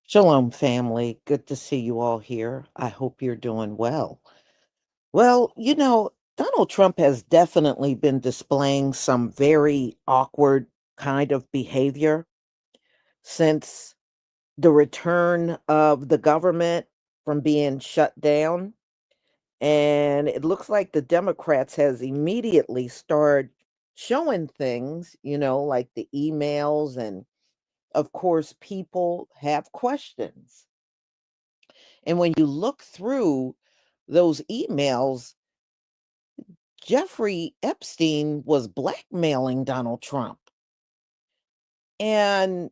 Shalom, family. Good to see you all here. I hope you're doing well. Well, Donald Trump has definitely been displaying some very awkward kind of behavior since the return of the government from being shut down. And it looks like the Democrats has immediately started showing things, like the emails. And of course, people have questions. And when you look through those emails, Jeffrey Epstein was blackmailing Donald Trump. And,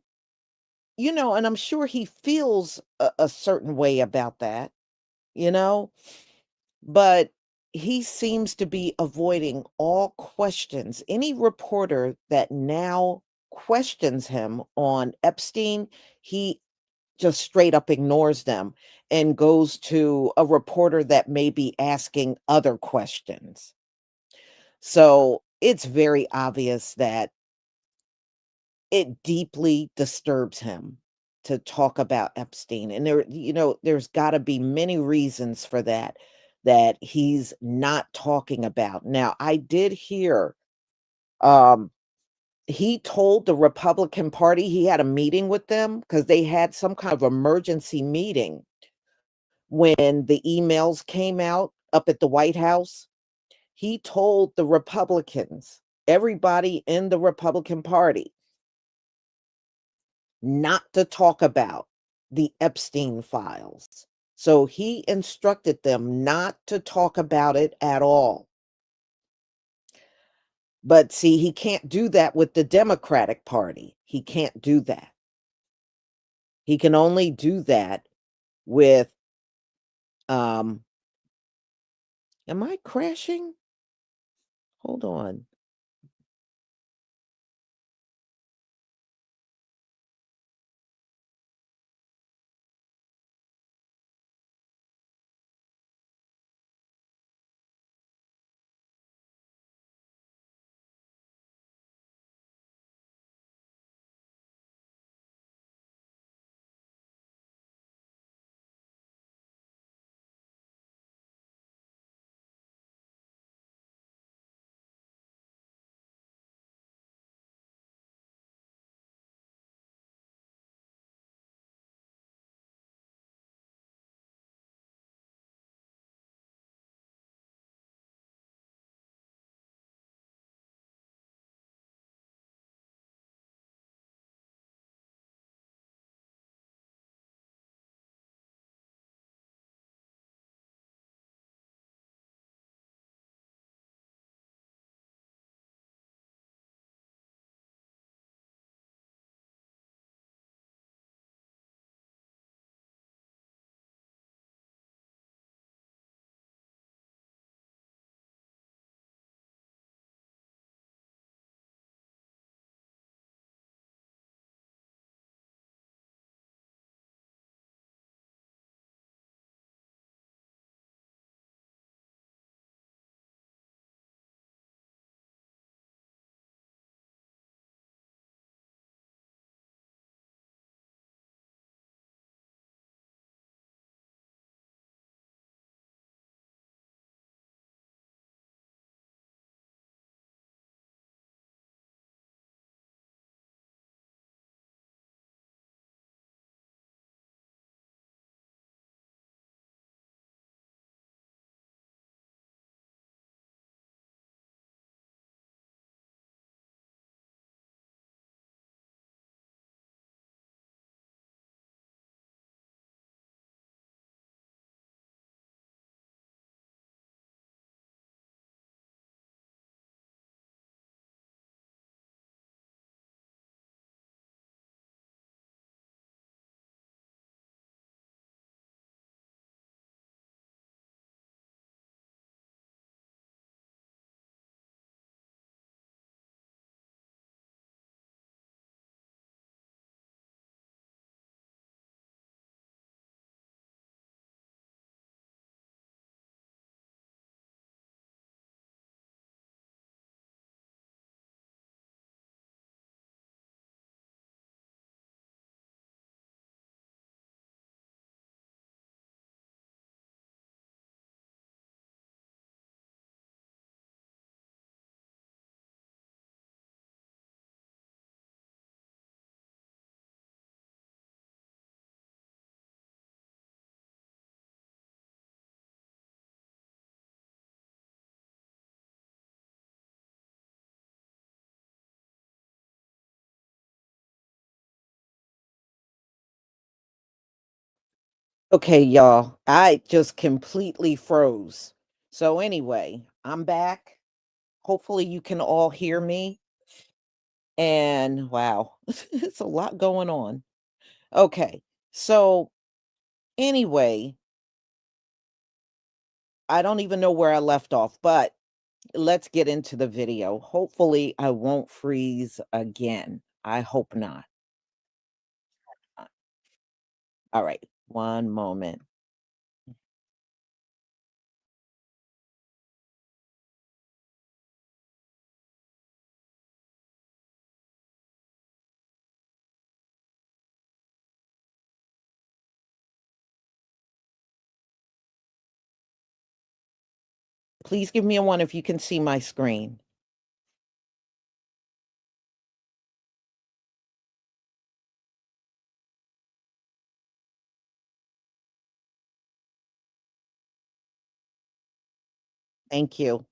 and I'm sure he feels a certain way about that, you know, but he seems to be avoiding all questions. Any reporter that now questions him on Epstein, he just straight up ignores them and goes to a reporter that may be asking other questions. So it's very obvious that it deeply disturbs him to talk about Epstein. And there's got to be many reasons for that he's not talking about. Now, I did hear um he told the Republican Party he had a meeting with them because they had some kind of emergency meeting when the emails came out up at the White House. He told the Republicans, everybody in the Republican Party, not to talk about the Epstein files. So he instructed them not to talk about it at all. But see, he can't do that with the Democratic Party. He can't do that. He can only do that with um am I crashing? Hold on. Okay, y'all, I just completely froze. So anyway, I'm back. Hopefully you can all hear me. And wow, it's a lot going on. Okay. So anyway, I don't even know where I left off, but let's get into the video. Hopefully I won't freeze again. I hope not. All right. One moment. Please give me a one if you can see my screen. Thank you.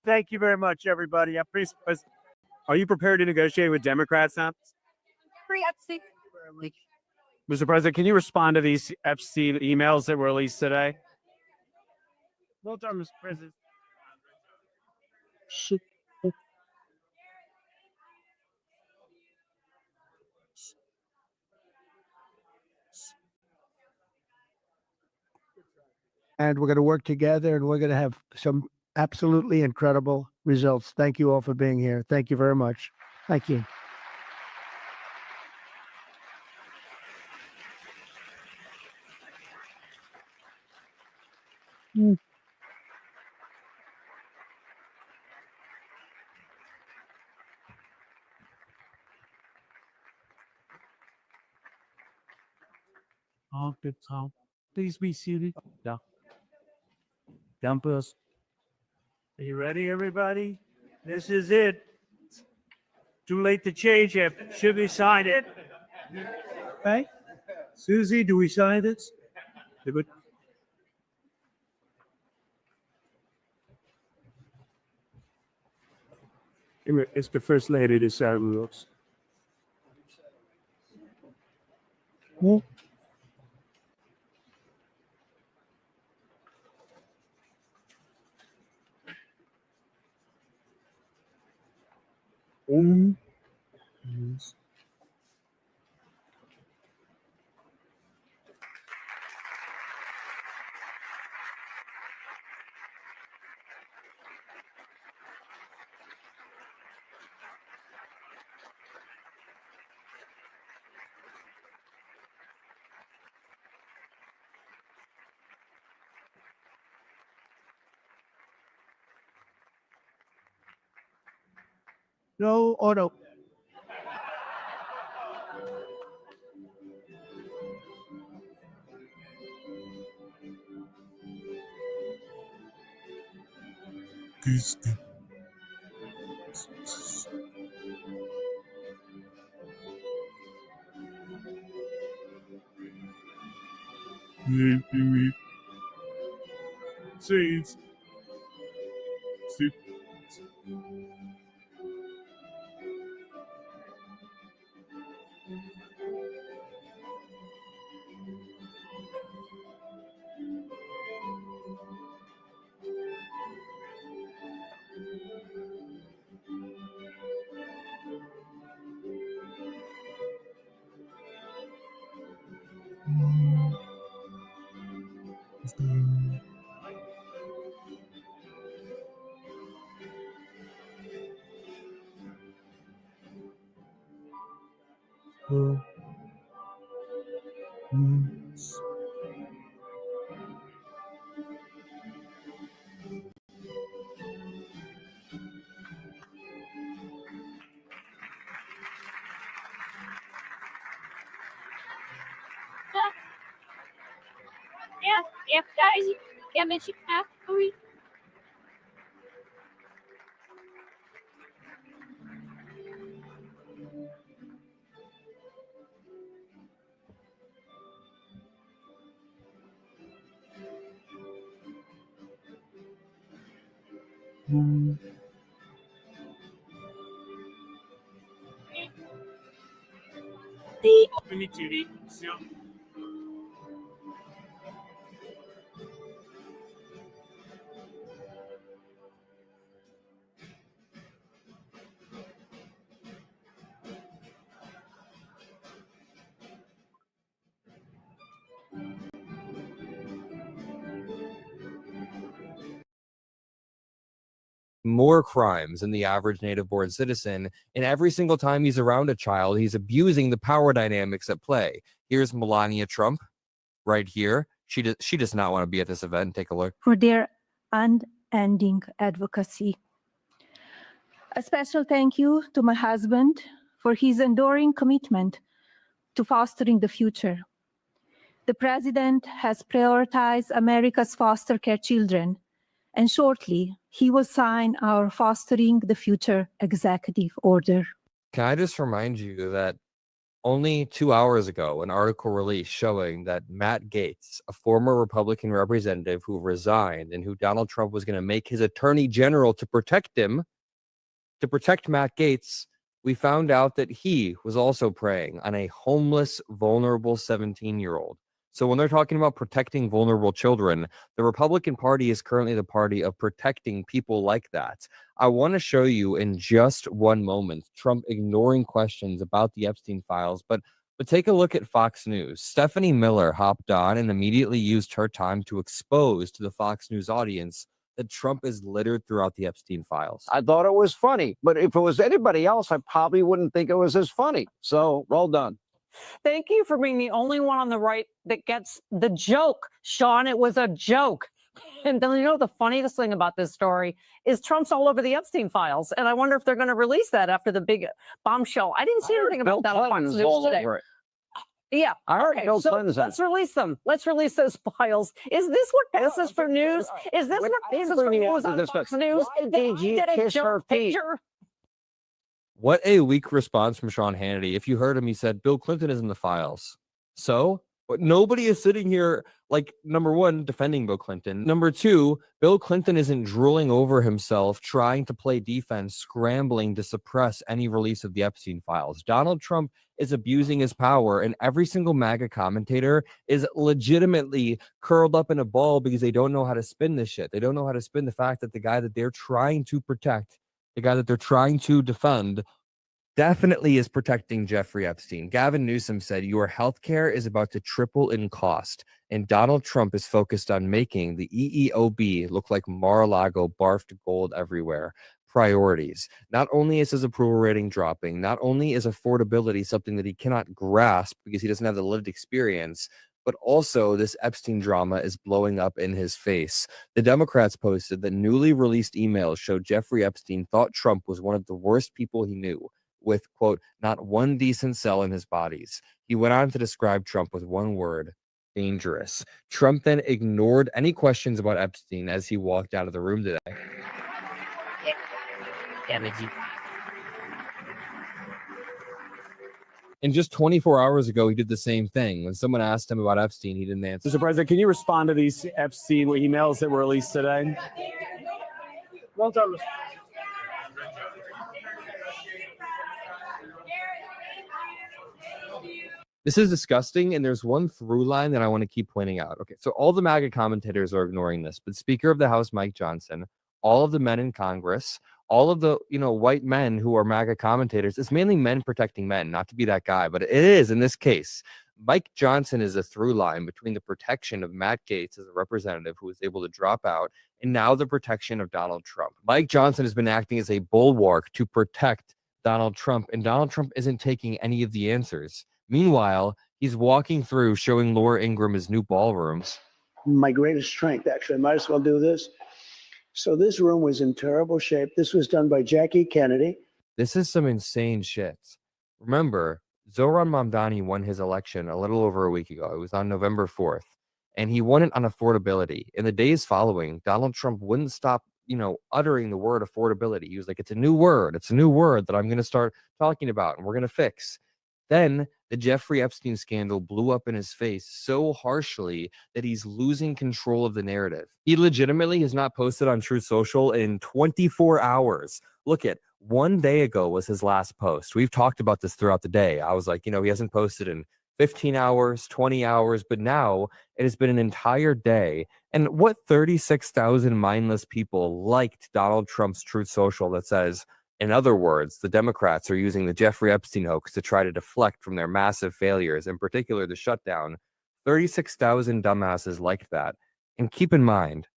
Thank you very much, everybody. Are you prepared to negotiate with Democrats now? Mr. President, can you respond to these Epstein emails that were released today? Well done, Mr. President. And we're going to work together and we're going to have some absolutely incredible results. Thank you all for being here. Thank you very much. Thank you. Okay, Tom. Please be seated. Down. Down, please. Are you ready, everybody? This is it. Too late to change it. Should we sign it? Hey, Susie, do we sign this? Good. It's the first lady to sign rules. No auto. Seeds. If guys, chemistry factory. me, Judy. So, more crimes than the average native-born citizen, and every single time he's around a child, he's abusing the power dynamics at play. Here's Melania Trump right here. She does not want to be at this event. Take a look. For their unending advocacy. A special thank you to my husband for his enduring commitment to fostering the future. The President has prioritized America's foster care children, and shortly he will sign our Fostering the Future Executive Order. Can I just remind you that only 2 hours ago, an article released showing that Matt Gaetz, a former Republican representative who resigned and who Donald Trump was going to make his attorney general to protect him, to protect Matt Gaetz, we found out that he was also preying on a homeless, vulnerable 17-year-old. So when they're talking about protecting vulnerable children, the Republican Party is currently the party of protecting people like that. I want to show you in just one moment Trump ignoring questions about the Epstein files, but take a look at Fox News. Stephanie Miller hopped on and immediately used her time to expose to the Fox News audience that Trump is littered throughout the Epstein files. I thought it was funny, but if it was anybody else, I probably wouldn't think it was as funny. So well done. Thank you for being the only one on the right that gets the joke. Sean, it was a joke. And then, you know, the funniest thing about this story is Trump's all over the Epstein files. And I wonder if they're going to release that after the big bombshell. I didn't see anything about that on Fox News today. Yeah. I heard Bill so Clinton's let's release them. Let's release those files. Is this what passes for news? Is this what passes for news on Fox News? Did you kiss her feet? What a weak response from Sean Hannity. If you heard him, he said, Bill Clinton is in the files. So, but nobody is sitting here, like, number one, defending Bill Clinton. Number two, Bill Clinton isn't drooling over himself, trying to play defense, scrambling to suppress any release of the Epstein files. Donald Trump is abusing his power, and every single MAGA commentator is legitimately curled up in a ball because they don't know how to spin this shit. They don't know how to spin the fact that the guy that they're trying to protect, the guy that they're trying to defend, definitely is protecting Jeffrey Epstein. Gavin Newsom said, your health care is about to triple in cost, and Donald Trump is focused on making the EEOB look like Mar-a-Lago barfed gold everywhere. Priorities. Not only is his approval rating dropping, not only is affordability something that he cannot grasp because he doesn't have the lived experience, but also this Epstein drama is blowing up in his face. The Democrats posted that newly released emails showed Jeffrey Epstein thought Trump was one of the worst people he knew, with, quote, not one decent cell in his bodies. He went on to describe Trump with one word, dangerous. Trump then ignored any questions about Epstein as he walked out of the room today. And just 24 hours ago, he did the same thing. When someone asked him about Epstein, he didn't answer. Mr. President, can you respond to these Epstein emails that were released today? Well done, Mr. This is disgusting, and there's one through line that I want to keep pointing out. Okay, so all the MAGA commentators are ignoring this, but Speaker of the House Mike Johnson, all of the men in Congress, all of the white men who are MAGA commentators, it's mainly men protecting men, not to be that guy, but it is in this case. Mike Johnson is a through line between the protection of Matt Gaetz as a representative who was able to drop out, and now the protection of Donald Trump. Mike Johnson has been acting as a bulwark to protect Donald Trump, and Donald Trump isn't taking any of the answers. Meanwhile, he's walking through showing Laura Ingraham his new ballrooms. My greatest strength, actually. I might as well do this. So this room was in terrible shape. This was done by Jackie Kennedy. This is some insane shit. Remember, Zohran Mamdani won his election a little over a week ago. It was on November 4th, and he won it on affordability. In the days following, Donald Trump wouldn't stop, uttering the word affordability. He was like, it's a new word. It's a new word that I'm going to start talking about, and we're going to fix. Then the Jeffrey Epstein scandal blew up in his face so harshly that he's losing control of the narrative. He legitimately has not posted on Truth Social in 24 hours. Look at, 1 day ago was his last post. We've talked about this throughout the day. I was like, he hasn't posted in 15 hours, 20 hours, but now it has been an entire day. And what 36,000 mindless people liked Donald Trump's Truth Social that says, in other words, the Democrats are using the Jeffrey Epstein hoax to try to deflect from their massive failures, in particular the shutdown. 36,000 dumbasses liked that. And keep in mind,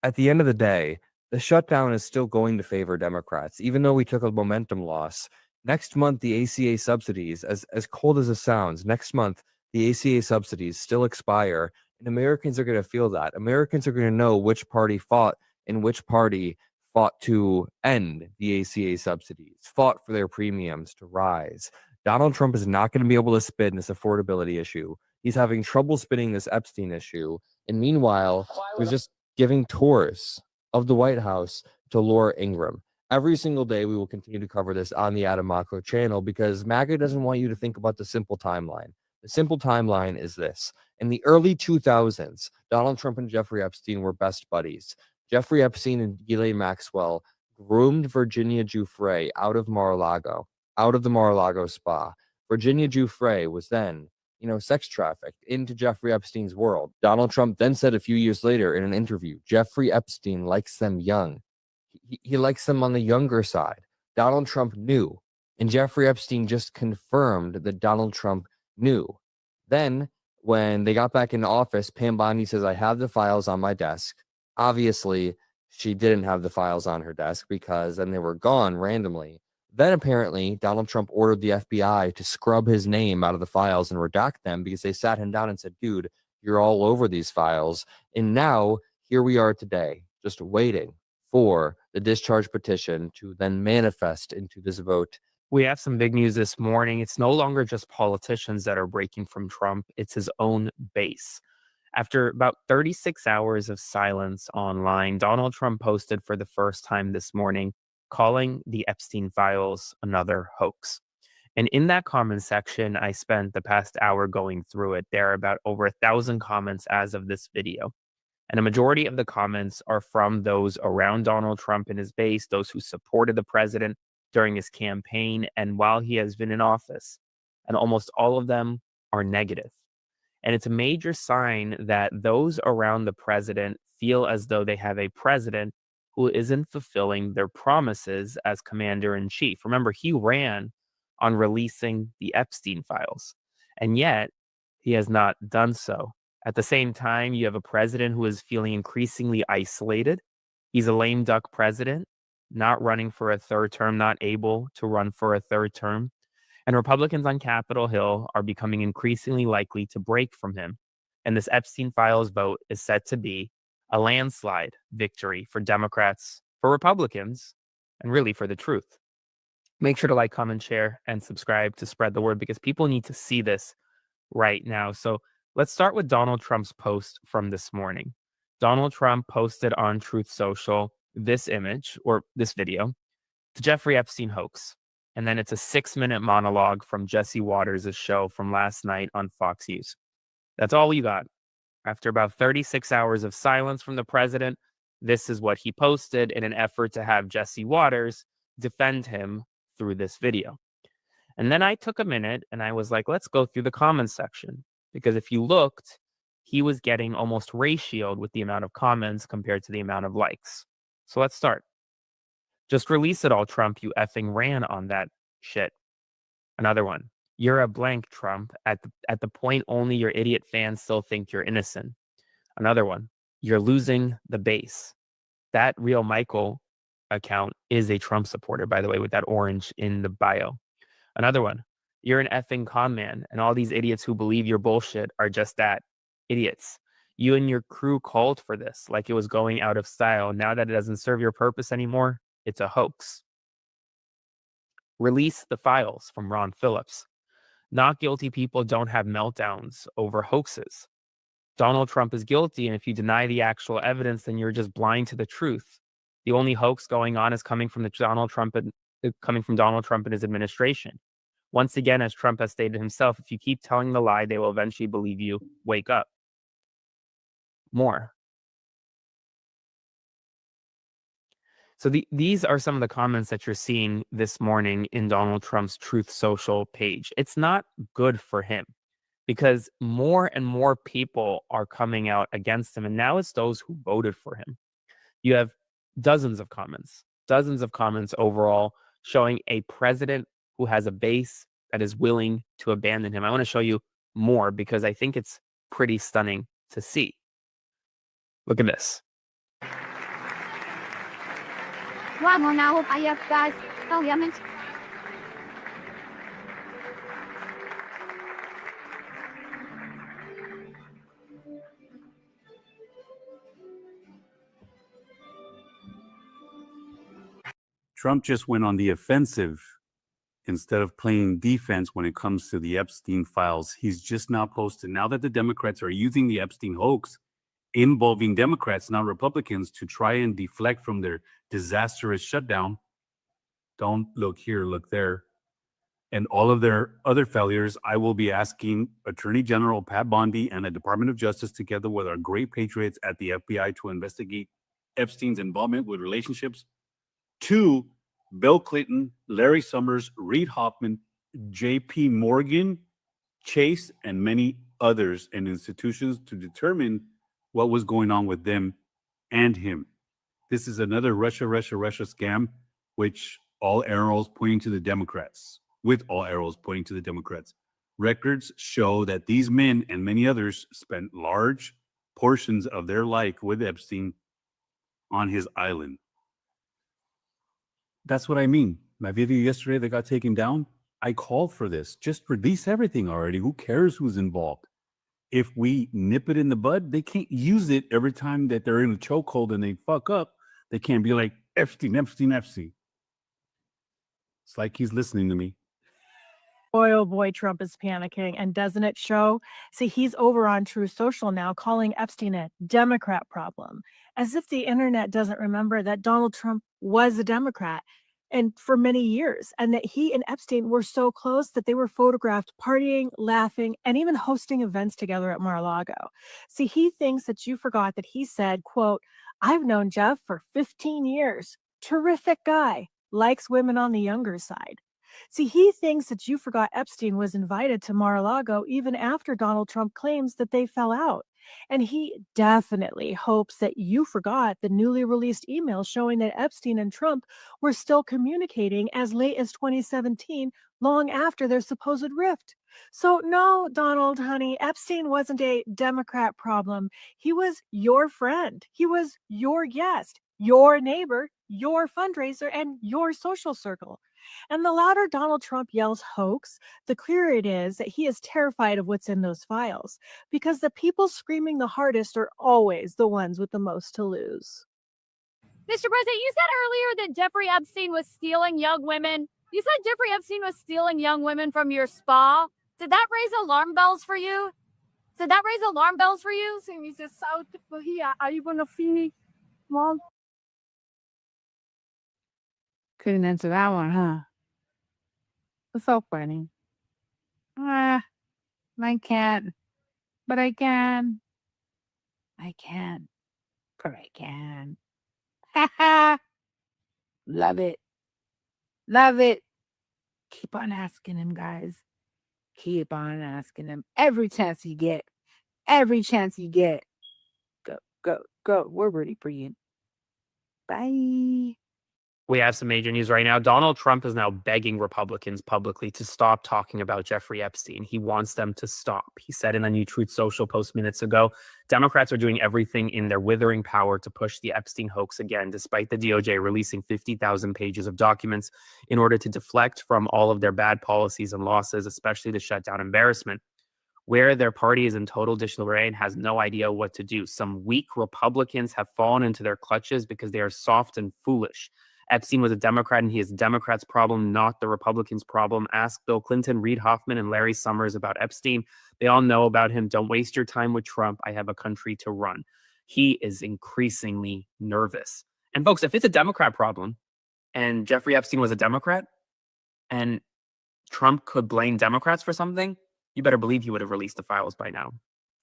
at the end of the day, the shutdown is still going to favor Democrats, even though we took a momentum loss. Next month, the ACA subsidies, as cold as it sounds, next month, the ACA subsidies still expire, and Americans are going to feel that. Americans are going to know which party fought and which party fought to end the ACA subsidies, fought for their premiums to rise. Donald Trump is not going to be able to spin this affordability issue. He's having trouble spinning this Epstein issue. And meanwhile, he's just giving tours of the White House to Laura Ingraham. Every single day, we will continue to cover this on the Adam Mako channel because MAGA doesn't want you to think about the simple timeline. The simple timeline is this. In the early 2000s, Donald Trump and Jeffrey Epstein were best buddies. Jeffrey Epstein and Ghislaine Maxwell groomed Virginia Giuffre out of the Mar-a-Lago spa. Virginia Giuffre was then, sex trafficked into Jeffrey Epstein's world. Donald Trump then said a few years later in an interview, Jeffrey Epstein likes them young. He likes them on the younger side. Donald Trump knew, and Jeffrey Epstein just confirmed that Donald Trump knew. Then, when they got back into office, Pam Bondi says, I have the files on my desk. Obviously, she didn't have the files on her desk because then they were gone randomly. Then apparently, Donald Trump ordered the FBI to scrub his name out of the files and redact them because they sat him down and said, dude, you're all over these files. And now, here we are today, just waiting for the discharge petition to then manifest into this vote. We have some big news this morning. It's no longer just politicians that are breaking from Trump, it's his own base. After about 36 hours of silence online, Donald Trump posted for the first time this morning, calling the Epstein files another hoax. And in that comment section, I spent the past hour going through it. There are about over 1,000 comments as of this video. And a majority of the comments are from those around Donald Trump and his base, those who supported the president during his campaign and while he has been in office. And almost all of them are negative. And it's a major sign that those around the president feel as though they have a president who isn't fulfilling their promises as commander-in-chief. Remember, he ran on releasing the Epstein files, and yet he has not done so. At the same time, you have a president who is feeling increasingly isolated. He's a lame duck president, not running for a third term, not able to run for a third term. And Republicans on Capitol Hill are becoming increasingly likely to break from him. And this Epstein files vote is set to be a landslide victory for Democrats, for Republicans, and really for the truth. Make sure to like, comment, share, and subscribe to spread the word because people need to see this right now. So let's start with Donald Trump's post from this morning. Donald Trump posted on Truth Social this image or this video, the Jeffrey Epstein hoax. And then it's a 6-minute monologue from Jesse Waters' show from last night on Fox News. That's all you got. After about 36 hours of silence from the president, this is what he posted in an effort to have Jesse Waters defend him through this video. And then I took a minute and I was like, let's go through the comments section. Because if you looked, he was getting almost ratioed with the amount of comments compared to the amount of likes. So let's start. Just release it all, Trump. You effing ran on that shit. Another one. You're a blank, Trump. At the point only your idiot fans still think you're innocent. Another one. You're losing the base. That Real Michael account is a Trump supporter, by the way, with that orange in the bio. Another one. You're an effing con man, and all these idiots who believe your bullshit are just that, idiots. You and your crew called for this like it was going out of style. Now that it doesn't serve your purpose anymore, it's a hoax. Release the files from Ron Phillips. Not guilty people don't have meltdowns over hoaxes. Donald Trump is guilty, and if you deny the actual evidence, then you're just blind to the truth. The only hoax going on is coming from Donald Trump and his administration. Once again, as Trump has stated himself, if you keep telling the lie, they will eventually believe you. Wake up. More. So these are some of the comments that you're seeing this morning in Donald Trump's Truth Social page. It's not good for him. because more and more people are coming out against him. And now it's those who voted for him. You have dozens of comments overall showing a president who has a base that is willing to abandon him. I want to show you more because I think it's pretty stunning to see. Look at this. Vamos now, guys. Oh, yeah, man. Trump just went on the offensive instead of playing defense when it comes to the Epstein files. He's just now posted, now that the Democrats are using the Epstein hoax involving Democrats, not Republicans, to try and deflect from their disastrous shutdown. Don't look here, look there. And all of their other failures, I will be asking Attorney General Pat Bondi and the Department of Justice, together with our great patriots at the FBI, to investigate Epstein's involvement with relationships to Bill Clinton, Larry Summers, Reid Hoffman, J.P. Morgan, Chase, and many others and institutions to determine what was going on with them and him. This is another Russia scam, which all arrows pointing to the Democrats, with all arrows pointing to the Democrats. Records show that these men and many others spent large portions of their life with Epstein on his island. That's what I mean. My video yesterday that got taken down, I called for this. Just release everything already. Who cares who's involved? If we nip it in the bud, they can't use it every time that they're in a chokehold and they fuck up. They can't be like, Epstein. It's like he's listening to me. Boy, oh boy, Trump is panicking. And doesn't it show? See, he's over on True Social now calling Epstein a Democrat problem, as if the internet doesn't remember that Donald Trump was a Democrat and for many years, and that he and Epstein were so close that they were photographed partying, laughing, and even hosting events together at Mar-a-Lago. See, he thinks that you forgot that he said, quote, "I've known Jeff for 15 years. Terrific guy. Likes women on the younger side." See, he thinks that you forgot Epstein was invited to Mar-a-Lago even after Donald Trump claims that they fell out. And he definitely hopes that you forgot the newly released emails showing that Epstein and Trump were still communicating as late as 2017, long after their supposed rift. So no, Donald, honey, Epstein wasn't a Democrat problem. He was your friend. He was your guest, your neighbor, your fundraiser, and your social circle. And the louder Donald Trump yells hoax, the clearer it is that he is terrified of what's in those files, because the people screaming the hardest are always the ones with the most to lose. Mr. President, you said earlier that Jeffrey Epstein was stealing young women. You said Jeffrey Epstein was stealing young women from your spa. Did that raise alarm bells for you? Did that raise alarm bells for you? Couldn't answer that one, huh? It's so funny. I can't, but I can. I can, but I can. Love it. Love it. Keep on asking him, guys. Keep on asking him. Every chance you get. Every chance you get. Go. We're ready for you. Bye. We have some major news right now. Donald Trump is now begging Republicans publicly to stop talking about Jeffrey Epstein. He wants them to stop. He said in a new Truth Social post minutes ago, Democrats are doing everything in their withering power to push the Epstein hoax again, despite the DOJ releasing 50,000 pages of documents in order to deflect from all of their bad policies and losses, especially the shutdown embarrassment, where their party is in total disarray and has no idea what to do. Some weak Republicans have fallen into their clutches because they are soft and foolish. Epstein was a Democrat, and he is Democrats' problem, not the Republicans' problem. Ask Bill Clinton, Reid Hoffman, and Larry Summers about Epstein. They all know about him. Don't waste your time with Trump. I have a country to run. He is increasingly nervous. And folks, if it's a Democrat problem, and Jeffrey Epstein was a Democrat, and Trump could blame Democrats for something, you better believe he would have released the files by now.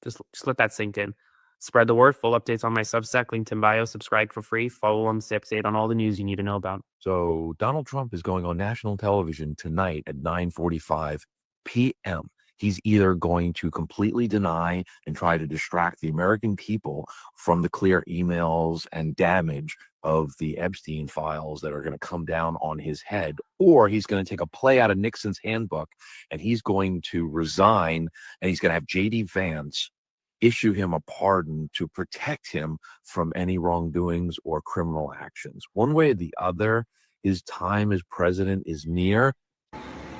Just let that sink in. Spread the word. Full updates on my Substack, linked in bio. Subscribe for free. Follow them. Stay up to date on all the news you need to know about. So Donald Trump is going on national television tonight at 9:45 p.m. he's either going to completely deny and try to distract the American people from the clear emails and damage of the Epstein files that are going to come down on his head, or he's going to take a play out of Nixon's handbook and he's going to resign, and he's going to have J.D. Vance issue him a pardon to protect him from any wrongdoings or criminal actions. One way or the other, his time as president is near.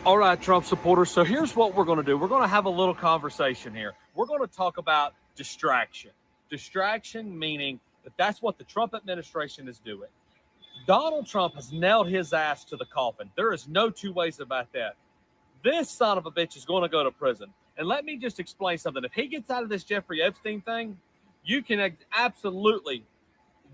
All right, Trump supporters. So here's what we're going to do. We're going to have a little conversation here. We're going to talk about distraction. Distraction meaning that's what the Trump administration is doing. Donald Trump has nailed his ass to the coffin. There is no two ways about that. This son of a bitch is going to go to prison. And let me just explain something. If he gets out of this Jeffrey Epstein thing, you can absolutely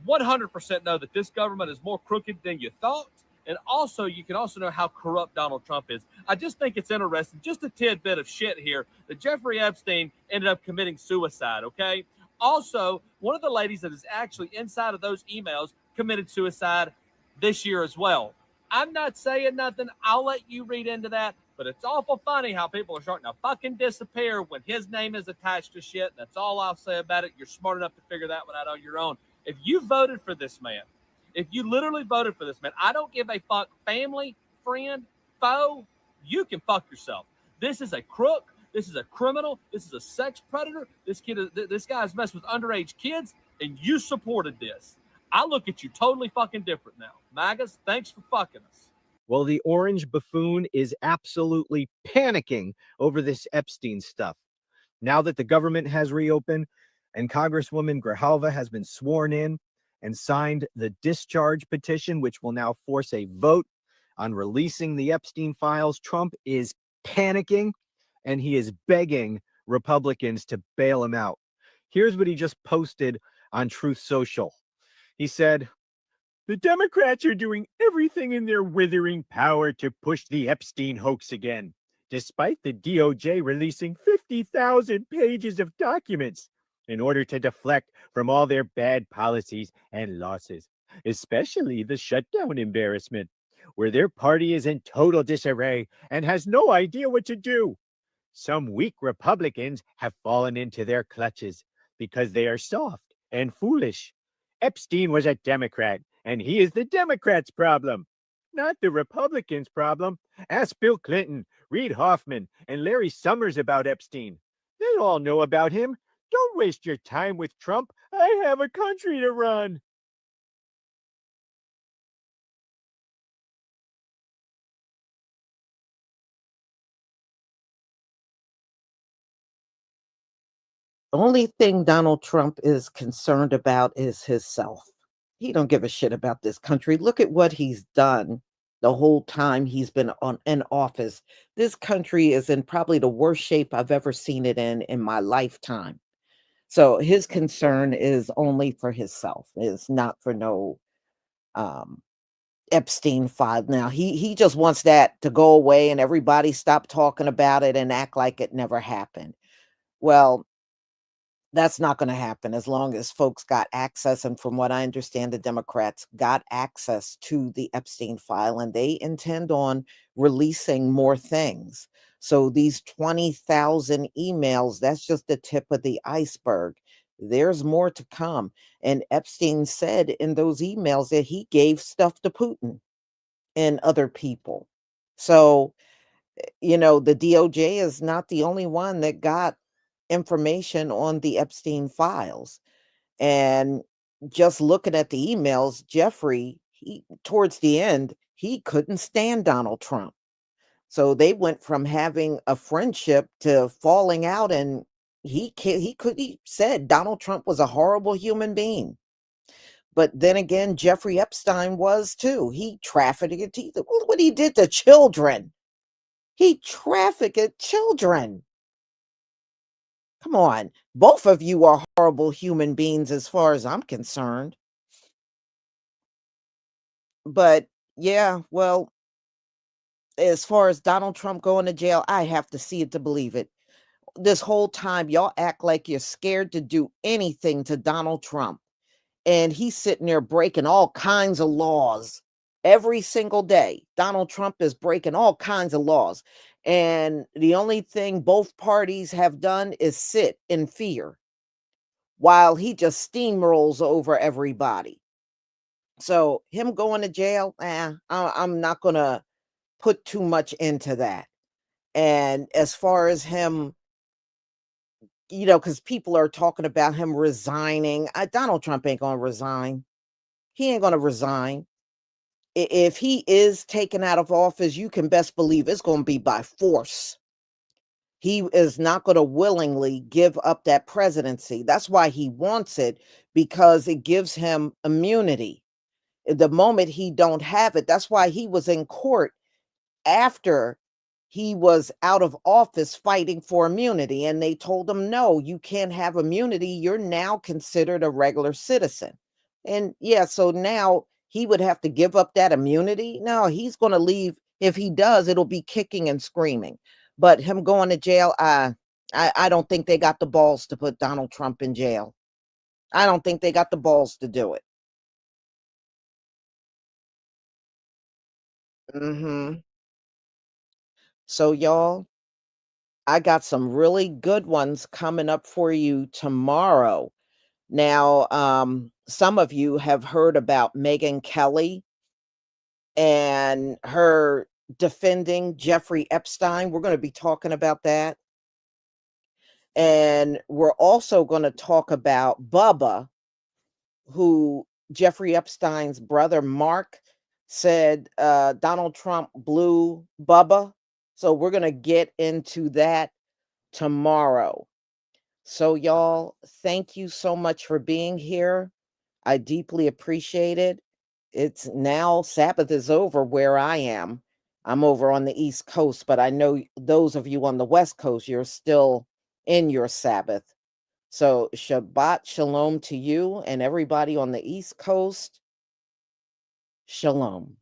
100% know that this government is more crooked than you thought. And also, you can also know how corrupt Donald Trump is. I just think it's interesting, just a tidbit of shit here, that Jeffrey Epstein ended up committing suicide, okay? Also, one of the ladies that is actually inside of those emails committed suicide this year as well. I'm not saying nothing. I'll let you read into that. But it's awful funny how people are starting to fucking disappear when his name is attached to shit. That's all I'll say about it. You're smart enough to figure that one out on your own. If you voted for this man, if you literally voted for this man, I don't give a fuck, family, friend, foe, you can fuck yourself. This is a crook. This is a criminal. This is a sex predator. This guy's messed with underage kids, and you supported this. I look at you totally fucking different now. MAGAs, thanks for fucking us. Well, the orange buffoon is absolutely panicking over this Epstein stuff. Now that the government has reopened and Congresswoman Grijalva has been sworn in and signed the discharge petition, which will now force a vote on releasing the Epstein files, Trump is panicking and he is begging Republicans to bail him out. Here's what he just posted on Truth Social. He said, "The Democrats are doing everything in their withering power to push the Epstein hoax again, despite the DOJ releasing 50,000 pages of documents in order to deflect from all their bad policies and losses, especially the shutdown embarrassment, where their party is in total disarray and has no idea what to do. Some weak Republicans have fallen into their clutches because they are soft and foolish. Epstein was a Democrat, and he is the Democrats' problem, not the Republicans' problem. Ask Bill Clinton, Reid Hoffman, and Larry Summers about Epstein. They all know about him. Don't waste your time with Trump. I have a country to run." The only thing Donald Trump is concerned about is himself. He don't give a shit about this country. Look at what he's done the whole time he's been in office. This country is in probably the worst shape I've ever seen it in my lifetime. So his concern is only for himself. It's not for no Epstein file. Now he just wants that to go away and everybody stop talking about it and act like it never happened. Well, that's not going to happen as long as folks got access. And from what I understand, the Democrats got access to the Epstein file and they intend on releasing more things. So these 20,000 emails, that's just the tip of the iceberg. There's more to come. And Epstein said in those emails that he gave stuff to Putin and other people. So, the DOJ is not the only one that got information on the Epstein files. And just looking at the emails, Jeffrey, towards the end, he couldn't stand Donald Trump. So they went from having a friendship to falling out, and he said Donald Trump was a horrible human being. But then again, Jeffrey Epstein was too. He trafficked what he did to children. He trafficked children. Come on. Both of you are horrible human beings as far as I'm concerned. But yeah, well, as far as Donald Trump going to jail, I have to see it to believe it. This whole time, y'all act like you're scared to do anything to Donald Trump. And he's sitting there breaking all kinds of laws every single day. Donald Trump is breaking all kinds of laws. And the only thing both parties have done is sit in fear while he just steamrolls over everybody. So him going to jail, I'm not going to put too much into that. And as far as him, because people are talking about him resigning, Donald Trump ain't going to resign. He ain't going to resign. If he is taken out of office, you can best believe it's going to be by force. He is not going to willingly give up that presidency. That's why he wants it, because it gives him immunity. The moment he don't have it, that's why he was in court after he was out of office fighting for immunity, and they told him, no, you can't have immunity, you're now considered a regular citizen. And yeah, so now he would have to give up that immunity. No, he's going to leave. If he does, it'll be kicking and screaming. But him going to jail, I don't think they got the balls to put Donald Trump in jail. I don't think they got the balls to do it. So y'all, I got some really good ones coming up for you tomorrow. Now, some of you have heard about Megyn Kelly and her defending Jeffrey Epstein. We're going to be talking about that. And we're also going to talk about Bubba, who Jeffrey Epstein's brother, Mark, said Donald Trump blew Bubba. So we're going to get into that tomorrow. So, y'all, thank you so much for being here. I deeply appreciate it. It's now Sabbath is over where I am. I'm over on the East Coast, but I know those of you on the West Coast, you're still in your Sabbath. So, Shabbat Shalom to you and everybody on the East Coast. Shalom.